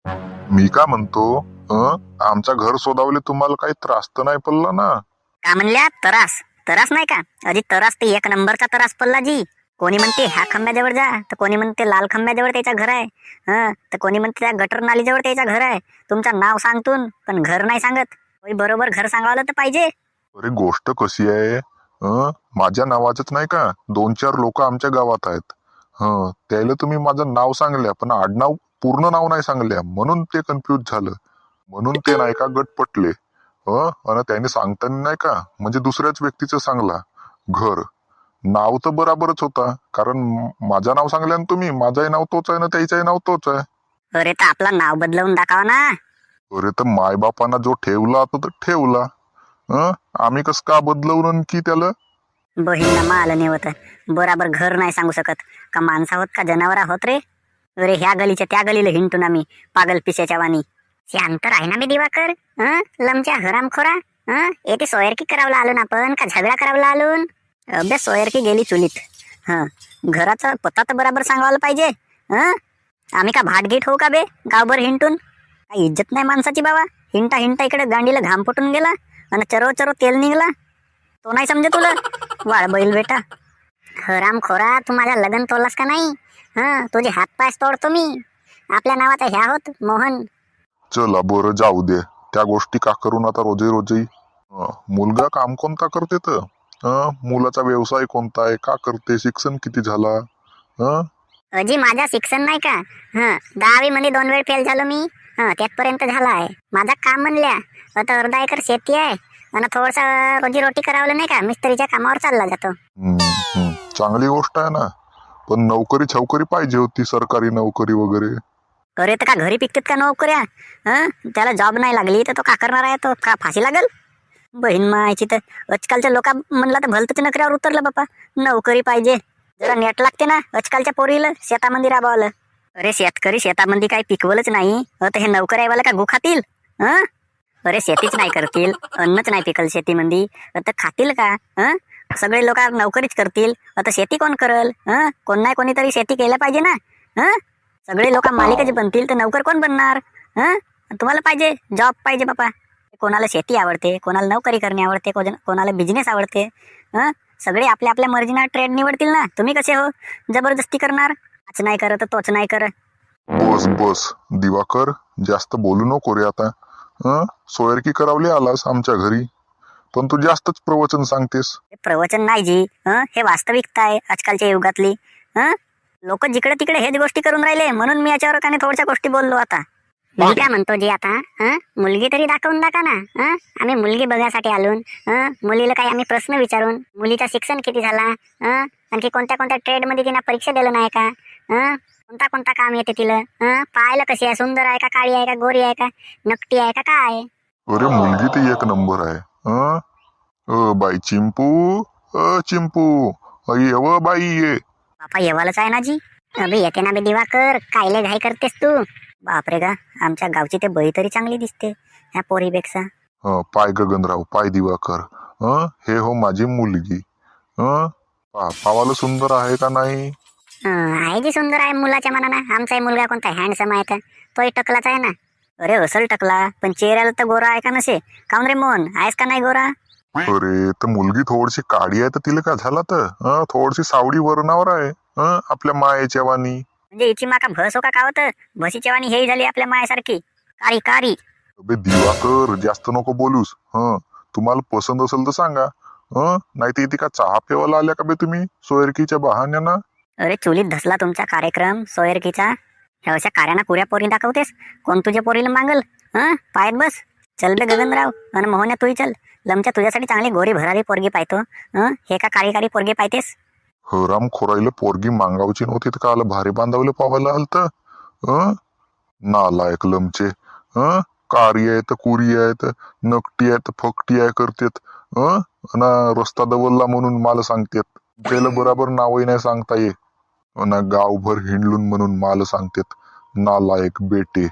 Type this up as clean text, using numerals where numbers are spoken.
मी का म्हणतो, आमच्या घर शोधावले तुम्हाला काही त्रास तर नाही पडला ना? का म्हणल्या तरास? तरास नाही का अजी, तरास ते एक नंबरचा तरास पडला जी. कोणी म्हणते ह्या खंब्याजवळ जा, तर कोणी म्हणते लाल खंब्याजवळ त्याचं घर आहे, तर कोणी म्हणते त्या गटर नालीजवळ त्याचं घर आहे. तुमचं नाव सांगतून पण घर नाही सांगत. कोणी बरोबर घर सांगावलं तर पाहिजे. अरे गोष्ट कशी आहे, माझ्या नावाचंच नाही का 2-4 लोक आमच्या गावात आहेत. त्याला तुम्ही माझं नाव सांगल्या पण आडनाव पूर्ण नाव नाही सांगल्या, म्हणून ते कन्फ्युज झालं. म्हणून ते नाही का गटपटले. आणि त्याने सांगताना नाही का म्हणजे दुसऱ्याच व्यक्तीचं सांगला घर. नाव तर बराबरच होता, कारण माझं नाव सांगल्यानं तुम्ही, माझंही नाव तोच आहे ना त्याचंही नाव तोच आहे. अरे तर आपलं नाव बदलवून दाखवा ना. अरे तर मायबापांना जो ठेवला तो तर ठेवला. आम्ही कस का बदलवून आणखी त्याला? बहीणला माल नाही होत, बराबर घर नाही सांगू शकत. का माणसा होत का जनावर आहोत रे? अरे ह्या गलीच्या त्या गलीला हिंडतो ना मी पागल पिशाच्या वाणी. शांत राही ना मी दिवाकर. लमच्या हरामखोरा. येते सोयरकी करावला आलो ना आपण, का झगडा करावला आलो? अबे सोयरकी गेली चुलीत. घराचा पत्ता तर बराबर सांगायला पाहिजे. आम्ही का भाटगीट होऊ का बे गावभर हिंडून? काही इज्जत नाही माणसाची बाबा. हिंटा हिंटा इकडे गांडीला घाम फुटून गेला आणि चरो चरो तेल निघला. तो नाही समजे तुला वाळ बैल बेटा. हरामखोरा, तू माझा लग्न तोडलास का नाही? तुझे हात पाय तोडतो मी. आपल्या नावाचा ह्या होत मोहन. चला बरं जाऊ दे त्या गोष्टी का करून आता रोजे रोजी. मुलगा काम कोणता करते तर? मुलाचा व्यवसाय कोणता आहे, का करते, शिक्षण किती झाला? अजी माझा शिक्षण नाही का, 10वी मध्ये 2 वेळ फेल झालो मी. त्यातपर्यंत झाला आहे माझा. काम म्हणल्या आता अर्धा एकर शेती आहे आणि थोडसा रोजी रोटी करावलं नाही का, मिस्त्रीच्या कामावर चालला जातो. चांगली गोष्ट आहे ना, पण नोकरी छौकरी पाहिजे होती, सरकारी नोकरी वगैरे. अरे तर का घरी पिकतात का नोकऱ्या? त्याला जॉब नाही लागली तर तो का करणार आहे? तो का फाशी लागल? बहीण मायची तर आजकालच्या लोका म्हणला तर भलतच नकऱ्यावर उतरलं बापा. नोकरी पाहिजे, जरा नेट लागते ना आजकालच्या पोरीला शेतामध्ये राबावलं. अरे शेतकरी शेतामध्ये काही पिकवलंच नाही तर हे नोकऱ्यावाला का गु खातील? अरे शेतीच नाही करतील, अन्नच नाही पिकल शेतीमध्ये तर खातील का? सगळे लोक नोकरीच करतील आता शेती कोण करल? कोण नाही कोणीतरी शेती केल्या पाहिजे ना. सगळे लोक मालिकच बनतील तर नोकर कोण बनणार? तुम्हाला पाहिजे जॉब पाहिजे बापा. कोणाला शेती आवडते, कोणाला नोकरी करणे आवडते, कोणाला बिझनेस आवडते. सगळे आपल्या आपल्या मर्जीनं ट्रेड निवडतील ना. तुम्ही कसे हो जबरदस्ती करणार? आज नाही करत तोच नाही कर. बस बस दिवाकर, जास्त बोलू नको रे आता. सोयरकी करावली आलास आमच्या घरी, पण तू जास्तच प्रवचन सांगतेस. प्रवचन नाही जी, हे वास्तविकता आहे आजकालच्या युगातली. लोक जिकडे तिकडे हेच गोष्टी करून राहिले, म्हणून मी याच्यावर काही थोड्याशा गोष्टी बोललो. आता मी काय म्हणतो जी, आता मुलगी तरी दाखवून दाखवा ना. आम्ही मुलगी बघायसाठी आलो. मुलीला काही आम्ही प्रश्न विचारून, मुलीचं शिक्षण किती झाला, आणखी कोणत्या कोणत्या ट्रेड मध्ये तिने परीक्षा दिलं नाही का, कोणता कोणता काम येते तिला, पाहायला कशी आहे, सुंदर आहे का, काळी आहे का, गोरी आहे का, नकटी आहे का, काय? अरे मुलगी तर एक नंबर आहे. बाई चिंपू, चिंपू, ये बाई ये. बापा येवालच आहे ना जी. अबे येते ना बे दिवाकर, कायले घाई करतेस तू? बापरे का, आमच्या गावची ते बळी तरी चांगली दिसते ह्या पोरीपेक्षा. पाय गगनराव, पाय दिवाकर, हे हो माझी मुलगी. पावाला सुंदर आहे का नाही? आहे जी सुंदर आहे मुलाच्या मनानं. आमचाही मुलगा कोणता हँडसम आहे का? तोही टकलाच आहे ना. अरे असल टकला, पण चेहऱ्याला तर गोरा आहे का नसे? काऊन रे मोहन, आहेस का नाही गोरा? अरे तर मुलगी थोडीशी काळी आहे तर तिला का झाला तर, थोडीशी सावडी वर्णावर आहे, आपल्या मायेच्या वाणी. म्हणजे हिची माका भस हो का कावत? भसीच्या वाणी हे झाली आपल्या मायासारखी कारी कारी. अबे दिवाकर, जास्त नको बोलूस. तुम्हाला पसंत असेल तर सांगा. नाही तर इथे का चहा पेवायला आल्या का बे तुम्ही सोयरकीच्या बहाण्यानं? अरे चुलीत धसला तुमचा कार्यक्रम सोयरकीचा. ह्या अशा कार्याना पुऱ्या पोरी दाखवतेस. कोण तुझ्या पोरीला मागल? पायत बस. चल बे गगनराव आणि मोहन्या तूही चल. लमच्या तुझ्यासाठी चांगली गोरी भरारी पोरगी पाहतो. हे का कारी कारी पोरगी पाहतेस? हराम खोराईला पोरगी मागावची नव्हती तर काल भारी बांधावले पावायला आलत. नालायक लमचे. कारी आहेत, कुरी आहेत, नकटी आहेत, फकटी आहे करतेत. रस्ता दवलला म्हणून मला सांगतेत. त्याला बराबर नावही नाही सांगता ये. गावभर हिंडलून म्हणून मला सांगतेत नालायक बेटे.